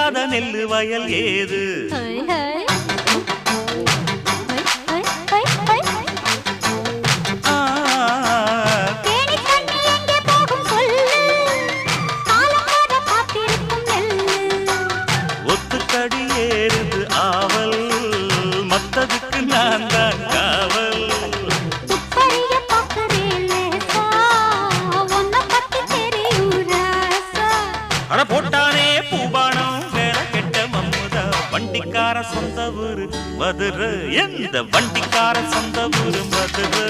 இல்லாத நெல்லு வயல் ஏது? ஒத்துக்கடி ஏறுது ஆவல், மத்ததுக்கு நான் தான் காவல். அட போட்டானே பூபானம் வேலை கெட்ட மம்முதா. வண்டிக்கார சொந்த ஊரு மதுரை, எந்த வண்டிக்கார சொந்த ஊரு மதுரை.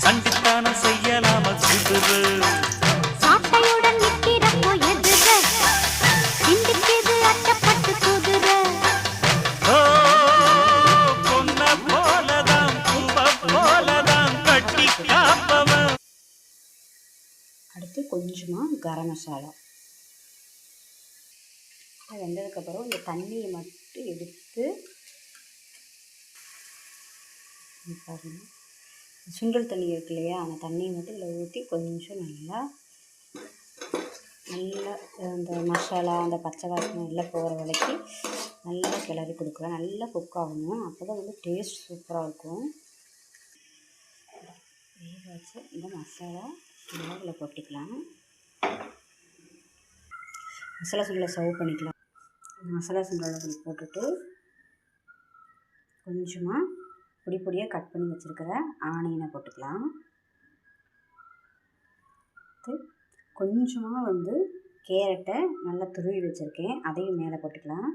சண்டித்தான செய்யலாம குதிரை. சாட்டையுடன் நிற்கிறப்போ எதிர சிந்திக்குது அட்டப்பட்டு குதிரை. ஓ பொன்ன போலதான் பூவ போலதான் கட்டி காப்பவன். அடுத்து கொஞ்சமாக கரம் மசாலா வெந்ததுக்கப்புறம் இந்த தண்ணியை மட்டும் எடுத்து பாருங்கள், சுண்டல் தண்ணி இருக்கு இல்லையா, அந்த தண்ணியை மட்டும் இதில் ஊற்றி கொஞ்சம் நல்லா அந்த மசாலா அந்த பச்சை வாசனை எல்லாம் போகிற வரைக்கும் நல்லா கிளறி கொடுக்கலாம். நல்லா குக் ஆகணும், அப்போ தான் வந்து டேஸ்ட் சூப்பராக இருக்கும். வேக வச்சு இந்த மசாலா இதில் போட்டுக்கலாம். மசாலா சுண்டலை சர்வ் பண்ணிக்கலாம். மசாலா சுண்டலை போட்டுட்டு கொஞ்சமாக பொடி பொடியாக கட் பண்ணி வச்சுருக்கிற ஆனியனை போட்டுக்கலாம். கொஞ்சமாக வந்து கேரட்டை நல்லா துருவி வச்சுருக்கேன், அதையும் மேலே போட்டுக்கலாம்.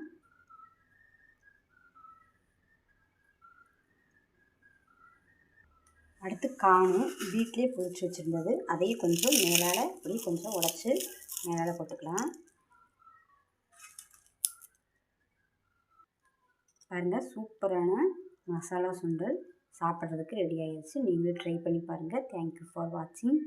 அடுத்து காணும் வீட்டிலே பொரிச்சு வச்சுருந்தது, அதையும் கொஞ்சம் மேலால் இப்படி கொஞ்சம் உடச்சி மேலால் போட்டுக்கலாம். பாருங்கள், சூப்பரான மசாலா சுண்டல் சாப்பிட்றதுக்கு ரெடி ஆகிடுச்சு. நீங்களும் ட்ரை பண்ணி பாருங்கள். தேங்க்யூ ஃபார் வாட்சிங்.